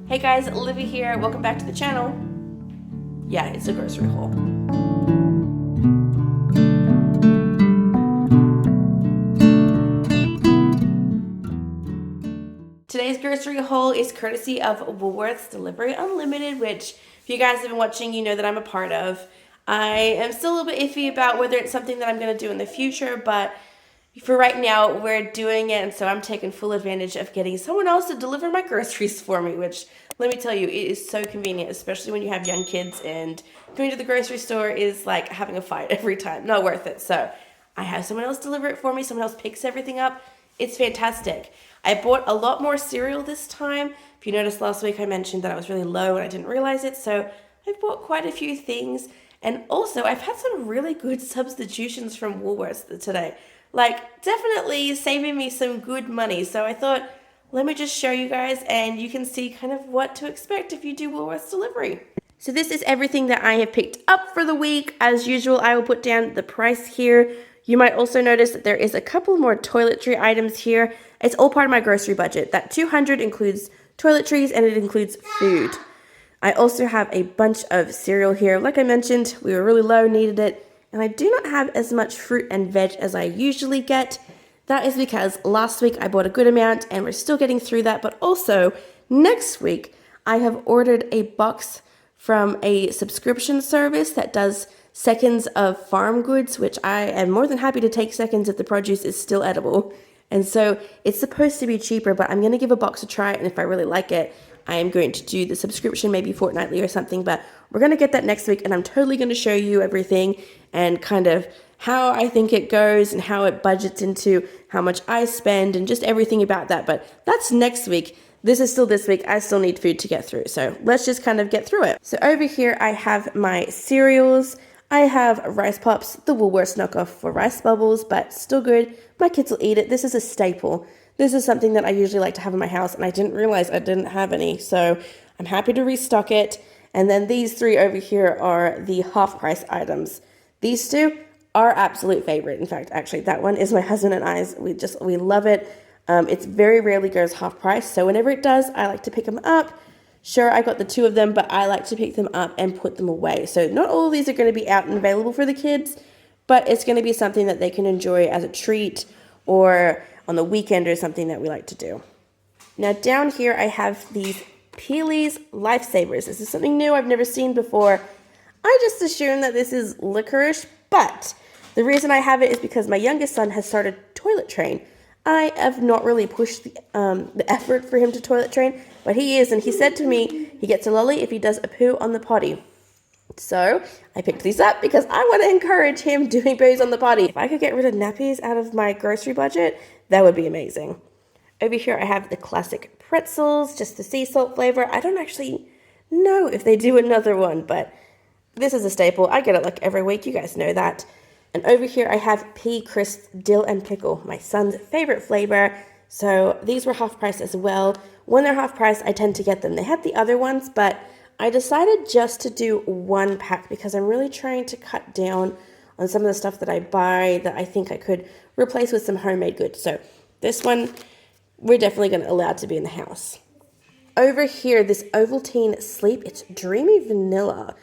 Hey guys, Livvy here. Welcome back to the channel. Yeah, it's a grocery haul. Today's grocery haul is courtesy of Woolworths Delivery Unlimited, which if you guys have been watching, you know that I'm a part of. I am still a little bit iffy about whether it's something that I'm going to do in the future, but for right now, we're doing it, and so I'm taking full advantage of getting someone else to deliver my groceries for me, which, let me tell you, it is so convenient, especially when you have young kids, and going to the grocery store is like having a fight every time. Not worth it. So I have someone else deliver it for me. Someone else picks everything up. It's fantastic. I bought a lot more cereal this time. If you noticed last week, I mentioned that I was really low and I didn't realize it, so I've bought quite a few things. And also, I've had some really good substitutions from Woolworths today. Like, definitely saving me some good money. So I thought, let me just show you guys and you can see kind of what to expect if you do Woolworths delivery. So this is everything that I have picked up for the week. As usual, I will put down the price here. You might also notice that there is a couple more toiletry items here. It's all part of my grocery budget. That $200 includes toiletries and it includes food. I also have a bunch of cereal here. Like I mentioned, we were really low, needed it. And I do not have as much fruit and veg as I usually get. That is because last week I bought a good amount and we're still getting through that. But also, next week, I have ordered a box from a subscription service that does seconds of farm goods, which I am more than happy to take seconds if the produce is still edible. And so it's supposed to be cheaper, but I'm going to give a box a try, and if I really like it, I am going to do the subscription maybe fortnightly or something, but we're going to get that next week, and I'm totally going to show you everything and kind of how I think it goes and how it budgets into how much I spend and just everything about that. But that's next week. This is still this week. I still need food to get through, so let's just kind of get through it. So over here I have my cereals. I have Rice Pops, the Woolworths knockoff for rice bubbles, but still good. My kids will eat it. This is a staple. This is something that I usually like to have in my house, and I didn't realize I didn't have any, so I'm happy to restock it. And then these three over here are the half-price items. These two are absolute favorite. In fact, actually, that one is my husband and I's. We love it. It's very rarely goes half price, so whenever it does, I like to pick them up. Sure, I got the two of them, but I like to pick them up and put them away. So not all of these are going to be out and available for the kids, but it's going to be something that they can enjoy as a treat or on the weekend or something that we like to do. Now down here I have these Peely's Lifesavers. This is something new I've never seen before. I just assume that this is licorice, but the reason I have it is because my youngest son has started toilet train. I have not really pushed the effort for him to toilet train, but he is, and he said to me he gets a lolly if he does a poo on the potty. So I picked these up because I want to encourage him doing poos on the potty. If I could get rid of nappies out of my grocery budget, that would be amazing. Over here I have the classic pretzels, just the sea salt flavor. I don't actually know if they do another one, but this is a staple. I get it like every week. You guys know that. And over here I have pea crisp dill and pickle, my son's favorite flavor. So these were half price as well. When they're half price, I tend to get them. They had the other ones, but I decided just to do one pack because I'm really trying to cut down on some of the stuff that I buy that I think I could replace with some homemade goods. So this one, we're definitely going to allow to be in the house. Over here, this Ovaltine Sleep, it's dreamy vanilla.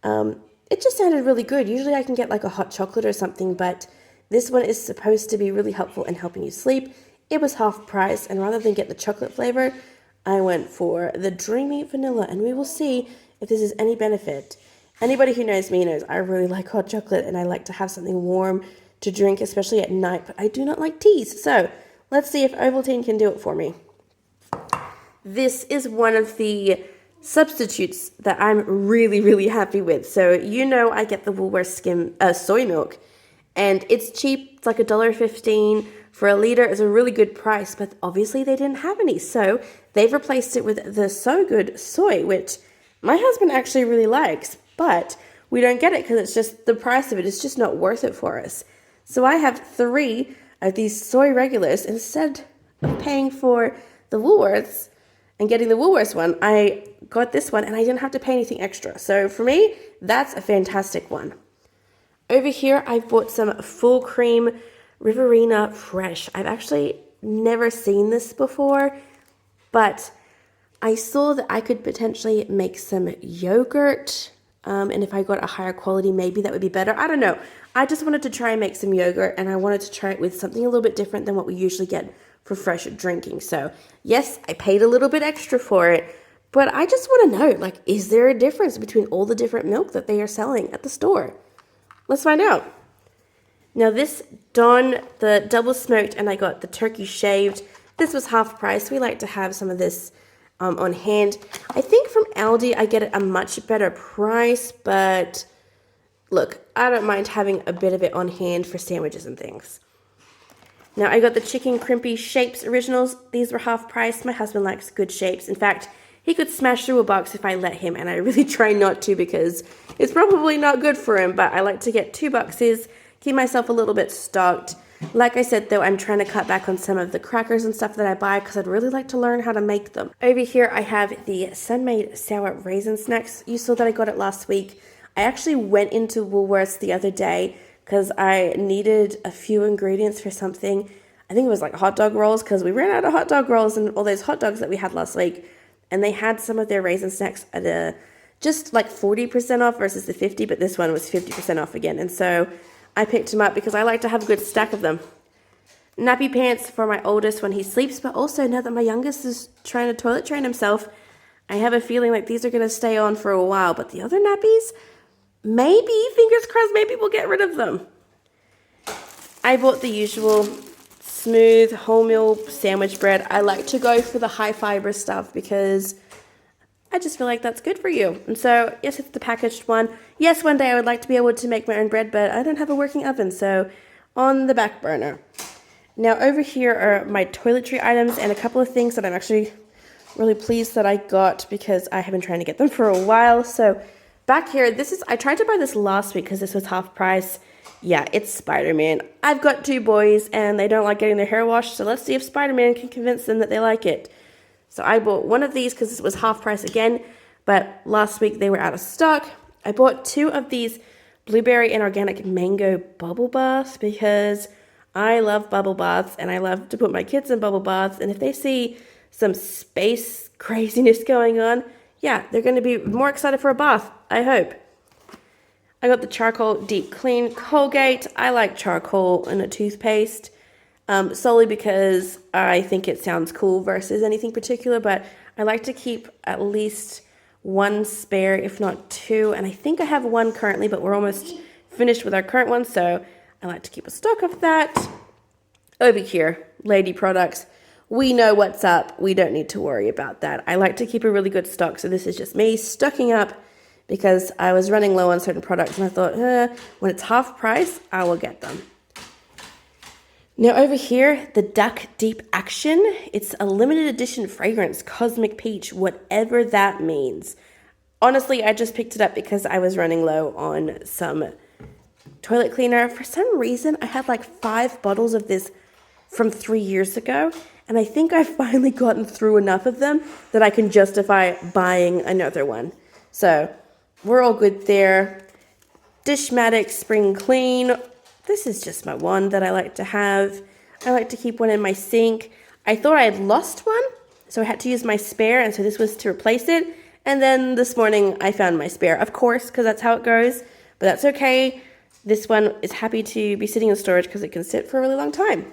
It just sounded really good. Usually I can get like a hot chocolate or something, but this one is supposed to be really helpful in helping you sleep. It was half price, and rather than get the chocolate flavor, I went for the dreamy vanilla, and we will see if this is any benefit. Anybody who knows me knows I really like hot chocolate, and I like to have something warm to drink, especially at night, but I do not like teas. So let's see if Ovaltine can do it for me. This is one of the substitutes that I'm really, really happy with. So you know I get the Woolworths soy milk, and it's cheap. It's like $1.15 for a liter. Is a really good price, but obviously they didn't have any, so they've replaced it with the So Good soy, which my husband actually really likes, but we don't get it because it's just the price of it is just not worth it for us. So I have 3 of these soy regulars instead of paying for the Woolworths and getting the Woolworths one. I got this one and I didn't have to pay anything extra. So for me, that's a fantastic one. Over here, I've bought some full cream Riverina Fresh. I've actually never seen this before, but I saw that I could potentially make some yogurt. And if I got a higher quality, maybe that would be better. I don't know. I just wanted to try and make some yogurt, and I wanted to try it with something a little bit different than what we usually get for fresh drinking. So yes, I paid a little bit extra for it, but I just want to know, like, is there a difference between all the different milk that they are selling at the store? Let's find out. Now this Dawn, the double smoked, and I got the turkey shaved. This was half price. We like to have some of this on hand. I think from Aldi I get it a much better price, but look, I don't mind having a bit of it on hand for sandwiches and things. Now I got the chicken crimpy shapes originals. These were half price. My husband likes good shapes. In fact, he could smash through a box if I let him, and I really try not to because it's probably not good for him, but I like to get 2 boxes, keep myself a little bit stocked. Like I said, though, I'm trying to cut back on some of the crackers and stuff that I buy because I'd really like to learn how to make them. Over here, I have the Sun-Maid Sour Raisin Snacks. You saw that I got it last week. I actually went into Woolworths the other day because I needed a few ingredients for something. I think it was like hot dog rolls because we ran out of hot dog rolls and all those hot dogs that we had last week. And they had some of their raisin snacks at just like 40% off versus the 50, but this one was 50% off again. And so I picked them up because I like to have a good stack of them. Nappy pants for my oldest when he sleeps, but also now that my youngest is trying to toilet train himself, I have a feeling like these are going to stay on for a while. But the other nappies, maybe, fingers crossed, maybe we'll get rid of them. I bought the usual smooth wholemeal sandwich bread. I like to go for the high fiber stuff because I just feel like that's good for you. And so, yes, it's the packaged one. Yes, one day I would like to be able to make my own bread, but I don't have a working oven, so on the back burner. Now, over here are my toiletry items and a couple of things that I'm actually really pleased that I got because I have been trying to get them for a while. So back here, I tried to buy this last week because this was half price. Yeah, it's Spider-Man. I've got 2 boys and they don't like getting their hair washed, so let's see if Spider-Man can convince them that they like it. So I bought one of these because it was half price again, but last week they were out of stock. I bought 2 of these blueberry and organic mango bubble baths because I love bubble baths and I love to put my kids in bubble baths. And if they see some space craziness going on, yeah, they're going to be more excited for a bath, I hope. I got the charcoal deep clean Colgate. I like charcoal in a toothpaste. Solely because I think it sounds cool versus anything particular, but I like to keep at least 1 spare, if not 2, and I think I have 1 currently, but we're almost finished with our current one, so I like to keep a stock of that. Over here, lady products. We know what's up. We don't need to worry about that. I like to keep a really good stock, so this is just me stocking up because I was running low on certain products, and I thought, when it's half price, I will get them. Now over here, the Duck Deep Action. It's a limited edition fragrance, Cosmic Peach, whatever that means. Honestly, I just picked it up because I was running low on some toilet cleaner. For some reason, I had like 5 bottles of this from 3 years ago, and I think I've finally gotten through enough of them that I can justify buying another one. So we're all good there. Dishmatic Spring Clean. This is just my one that I like to have. I like to keep one in my sink. I thought I had lost one, so I had to use my spare, and so this was to replace it. And then this morning I found my spare, of course, because that's how it goes. But that's okay. This one is happy to be sitting in storage because it can sit for a really long time.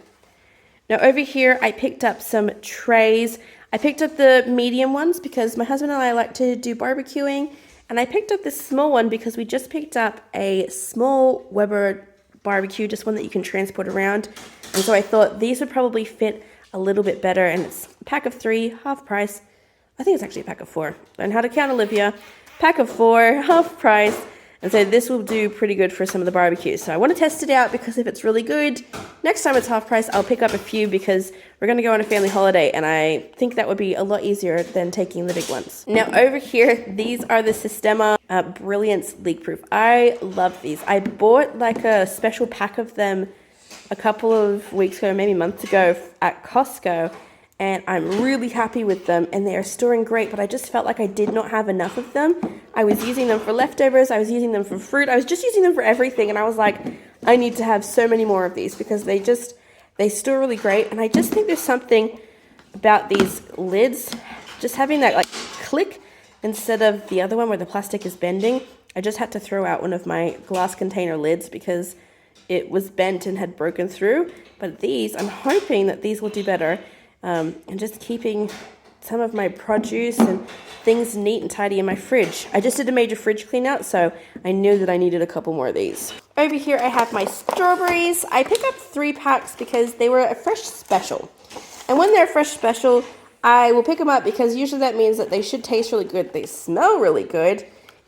Now over here I picked up some trays. I picked up the medium ones because my husband and I like to do barbecuing. And I picked up this small one because we just picked up a small Weber barbecue, just one that you can transport around. And so I thought these would probably fit a little bit better. And it's a pack of 3, half price. I think it's actually a pack of 4. Learn how to count, Olivia. Pack of 4, half price. And so this will do pretty good for some of the barbecues. So I want to test it out because if it's really good, next time it's half price, I'll pick up a few because we're going to go on a family holiday. And I think that would be a lot easier than taking the big ones. Now over here, these are the Sistema Brilliance Leak Proof. I love these. I bought like a special pack of them a couple of weeks ago, maybe months ago at Costco. And I'm really happy with them, and they are storing great, but I just felt like I did not have enough of them. I was using them for leftovers, I was using them for fruit, I was just using them for everything, and I was like, I need to have so many more of these because they store really great, and I just think there's something about these lids just having that like click instead of the other one where the plastic is bending. I just had to throw out one of my glass container lids because it was bent and had broken through. But these, I'm hoping that these will do better. And just keeping some of my produce and things neat and tidy in my fridge. I just did a major fridge clean out, so I knew that I needed a couple more of these. Over here I have my strawberries. I picked up 3 packs because they were a fresh special. And when they're a fresh special, I will pick them up because usually that means that they should taste really good. They smell really good,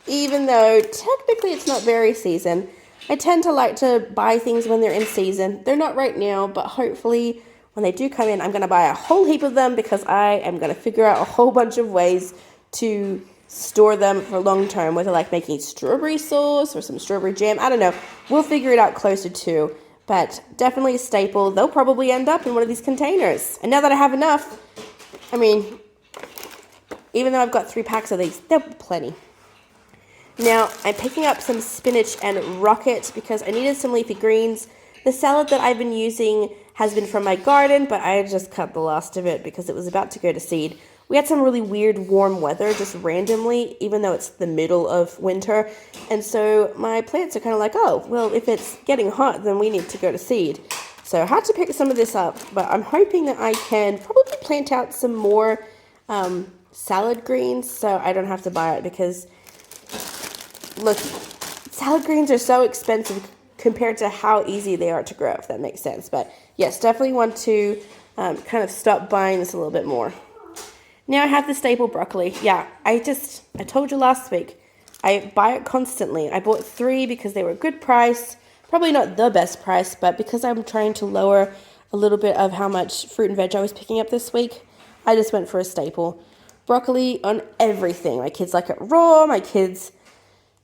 even though technically it's not berry season. I tend to like to buy things when they're in season. They're not right now, but hopefully when they do come in, I'm going to buy a whole heap of them because I am going to figure out a whole bunch of ways to store them for long term, whether like making strawberry sauce or some strawberry jam. I don't know. We'll figure it out closer to, but definitely a staple. They'll probably end up in one of these containers. And now that I have enough, I mean, even though I've got 3 packs of these, there'll be plenty. Now, I'm picking up some spinach and rocket because I needed some leafy greens. The salad that I've been using has been from my garden, but I just cut the last of it because it was about to go to seed. We had some really weird warm weather just randomly, even though it's the middle of winter. And so my plants are kind of like, oh, well, if it's getting hot, then we need to go to seed. So I had to pick some of this up, but I'm hoping that I can probably plant out some more salad greens so I don't have to buy it because, look, salad greens are so expensive compared to how easy they are to grow, if that makes sense. But yes, definitely want to kind of stop buying this a little bit more. Now I have the staple broccoli. Yeah, I told you last week, I buy it constantly. I bought 3 because they were a good price. Probably not the best price, but because I'm trying to lower a little bit of how much fruit and veg I was picking up this week, I just went for a staple. Broccoli on everything. My kids like it raw. My kids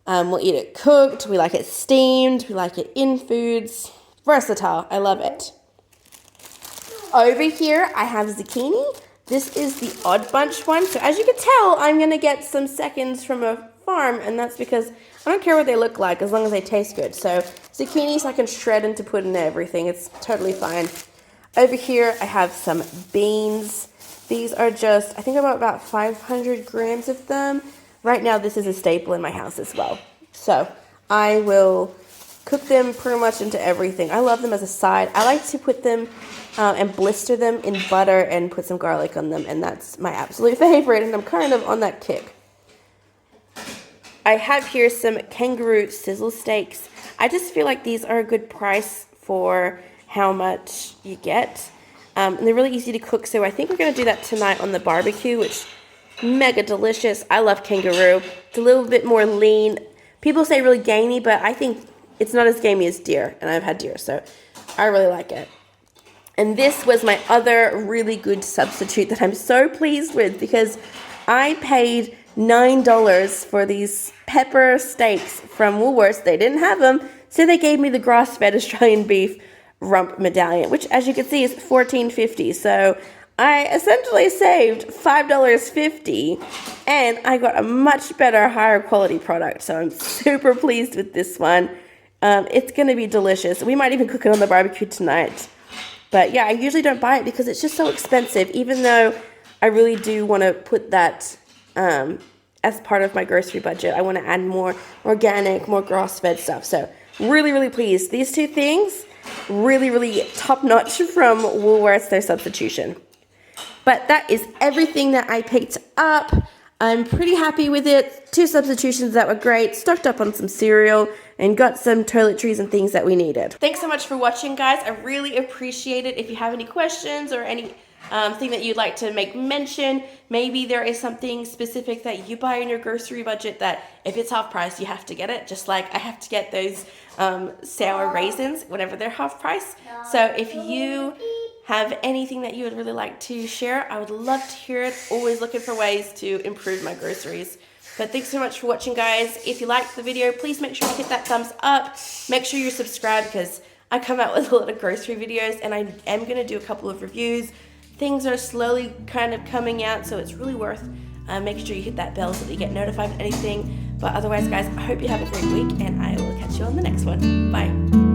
we'll eat it cooked. We like it steamed. We like it in foods. Versatile. I love it. Over here, I have zucchini. This is the Odd Bunch one. So as you can tell, I'm going to get some seconds from a farm, and that's because I don't care what they look like as long as they taste good. So zucchinis I can shred and to put in everything. It's totally fine. Over here, I have some beans. These are just, I think about 500 grams of them. Right now, this is a staple in my house as well. So I will cook them pretty much into everything. I love them as a side. I like to put them and blister them in butter and put some garlic on them. And that's my absolute favorite. And I'm kind of on that kick. I have here some kangaroo sizzle steaks. I just feel like these are a good price for how much you get. And they're really easy to cook. So I think we're going to do that tonight on the barbecue, which mega delicious. I love kangaroo. It's a little bit more lean. People say really gamey, but I think it's not as gamey as deer, and I've had deer, so I really like it. And this was my other really good substitute that I'm so pleased with because I paid $9 for these pepper steaks from Woolworths. They didn't have them, so they gave me the grass-fed Australian beef rump medallion, which as you can see is $14.50. So I essentially saved $5.50 and I got a much better, higher quality product. So I'm super pleased with this one. It's going to be delicious. We might even cook it on the barbecue tonight. But yeah, I usually don't buy it because it's just so expensive, even though I really do want to put that as part of my grocery budget. I want to add more organic, more grass-fed stuff. So really, really pleased. These 2 things, really, really top-notch from Woolworths, their substitution. But that is everything that I picked up. I'm pretty happy with it. 2 substitutions that were great. Stocked up on some cereal and got some toiletries and things that we needed. Thanks so much for watching, guys. I really appreciate it. If you have any questions or any thing that you'd like to make mention, maybe there is something specific that you buy in your grocery budget that if it's half price, you have to get it. Just like I have to get those sour raisins whenever they're half price. So if you have anything that you would really like to share, I would love to hear it. Always looking for ways to improve my groceries. But thanks so much for watching, guys. If you liked the video, please make sure you hit that thumbs up. Make sure you're subscribed because I come out with a lot of grocery videos and I am going to do a couple of reviews. Things are slowly kind of coming out, so it's really worth making sure you hit that bell so that you get notified of anything. But otherwise, guys, I hope you have a great week and I will catch you on the next one. Bye.